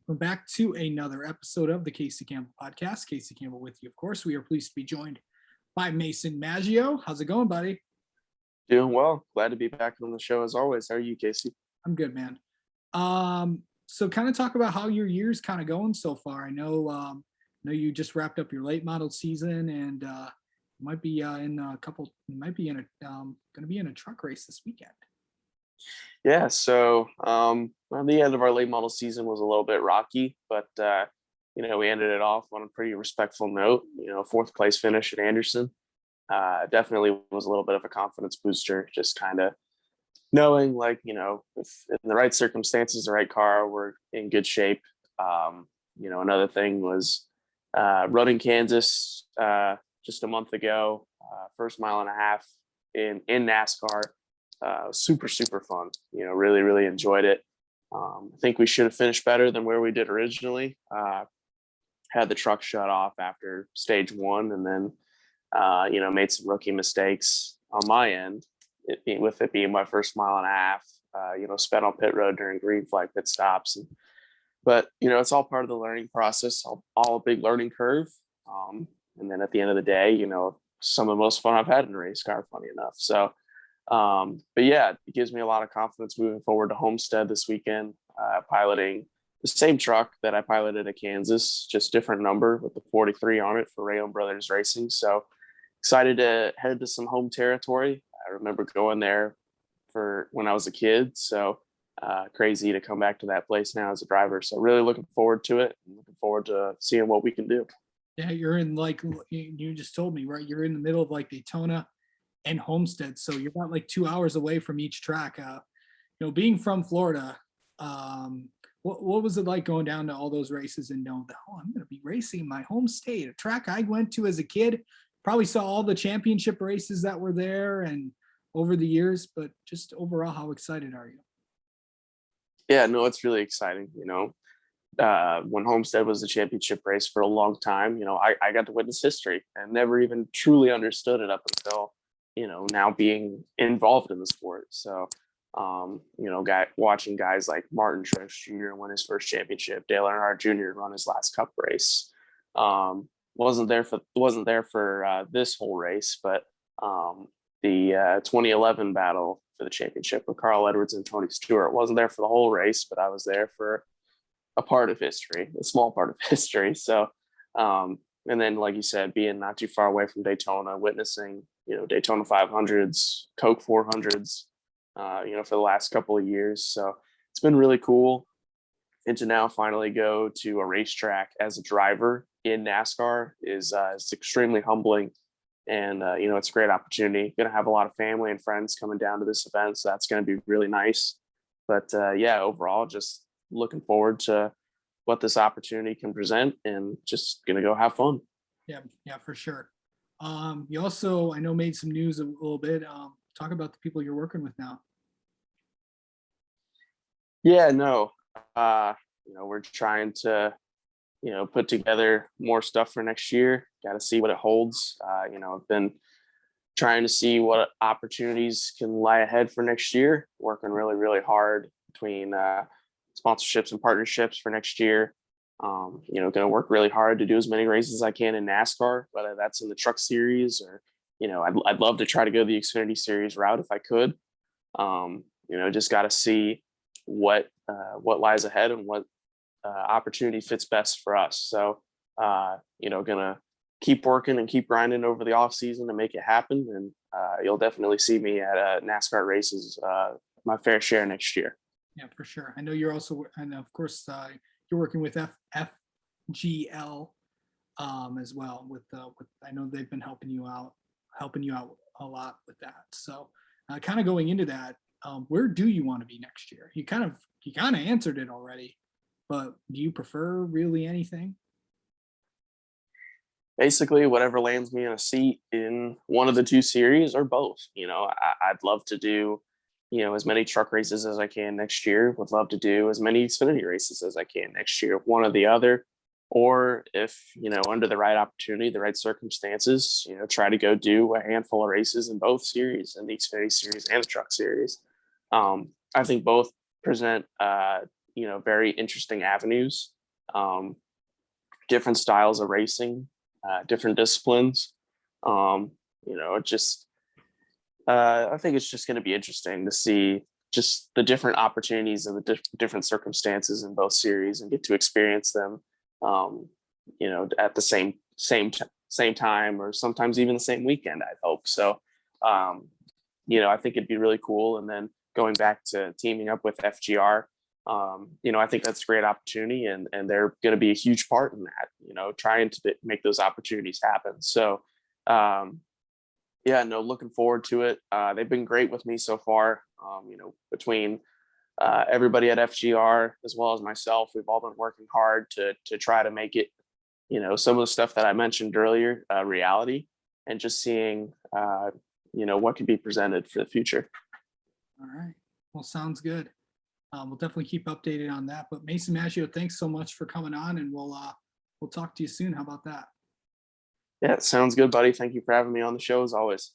We're back to another episode of the Casey Campbell podcast. Casey Campbell with you, of course. We are pleased to be joined by Mason Maggio. How's it going, buddy? Doing well. Glad to be back on the show as always. How are you, Casey? I'm good, man. So kind of talk about how your year's kind of going so far. I know you just wrapped up your late model season and might be in a couple. Might be in a going to be in a truck race this weekend. Yeah, so the end of our late model season was a little bit rocky, but we ended it off on a pretty respectful note. Fourth place finish at Anderson. Definitely was a little bit of a confidence booster, just kind of knowing if in the right circumstances, the right car, we're in good shape. Another thing was running Kansas just a month ago, first mile and a half in NASCAR. Super fun. Really, really enjoyed it. I think we should have finished better than where we did originally. Had the truck shut off after stage one, and then made some rookie mistakes on my end. With it being my first mile and a half, spent on pit road during green flag pit stops. But it's all part of the learning process, all a big learning curve. And then at the end of the day, some of the most fun I've had in a race car, funny enough. So, but yeah, it gives me a lot of confidence moving forward to Homestead this weekend, piloting the same truck that I piloted at Kansas, just different number with the 43 on it for Rayon Brothers Racing. So excited to head to some home territory. I remember going there for when I was a kid. So crazy to come back to that place now as a driver. So really looking forward to it and looking forward to seeing what we can do. Yeah, you're in you just told me, right? You're in the middle of Daytona and Homestead, so you're about 2 hours away from each track. Being from Florida, what was it like going down to all those races and knowing that I'm going to be racing in my home state, a track I went to as a kid? Probably saw all the championship races that were there and over the years, but just overall, how excited are you? Yeah, no, it's really exciting. When Homestead was the championship race for a long time, I got to witness history and never even truly understood it up until now being involved in the sport. So, watching guys like Martin Truex Jr. win his first championship, Dale Earnhardt Jr. run his last Cup race. Wasn't there for this whole race, but the 2011 battle for the championship with Carl Edwards and Tony Stewart wasn't there for the whole race, but I was there for a part of history, a small part of history. So, and then, like you said, being not too far away from Daytona, witnessing, Daytona 500s, Coke 400s, for the last couple of years. So it's been really cool. And to now finally go to a racetrack as a driver in NASCAR is extremely humbling. And, it's a great opportunity. Going to have a lot of family and friends coming down to this event. So that's going to be really nice. But overall, just looking forward to what this opportunity can present and just going to go have fun. Yeah, for sure. You also, I know, made some news a little bit. Talk about the people you're working with now. Yeah, no, we're trying to, put together more stuff for next year. Got to see what it holds. I've been trying to see what opportunities can lie ahead for next year, working really, really hard between sponsorships and partnerships for next year. Going to work really hard to do as many races as I can in NASCAR, whether that's in the truck series or, I'd love to try to go the Xfinity series route if I could. Just got to see what lies ahead and what opportunity fits best for us. So, gonna keep working and keep grinding over the off season to make it happen. And you'll definitely see me at NASCAR races, my fair share next year. Yeah, for sure. I know you're also, and of course, you're working with FGL as well. With I know they've been helping you out a lot with that. So, kind of going into that, where do you want to be next year? You kind of answered it already, but do you prefer really anything? Basically, whatever lands me in a seat in one of the two series or both. I'd love to do, as many truck races as I can next year. Would love to do as many Xfinity races as I can next year, one or the other. Or if, under the right opportunity, the right circumstances, try to go do a handful of races in both series, in the Xfinity series and the truck series. I think both present, very interesting avenues um, different styles of racing, different disciplines. It just I think it's just going to be interesting to see just the different opportunities and the different circumstances in both series and get to experience them, at the same time, or sometimes even the same weekend, I'd hope. So, I think it'd be really cool. And then going back to teaming up with FGR, I think that's a great opportunity, and they're going to be a huge part in that, trying to make those opportunities happen. So, yeah, no, looking forward to it. They've been great with me so far. Between everybody at FGR as well as myself, we've all been working hard to try to make it, some of the stuff that I mentioned earlier, reality, and just seeing, what can be presented for the future. All right. Well, sounds good. We'll definitely keep updated on that. But Mason Maggio, thanks so much for coming on, and we'll talk to you soon. How about that? Yeah, sounds good, buddy. Thank you for having me on the show as always.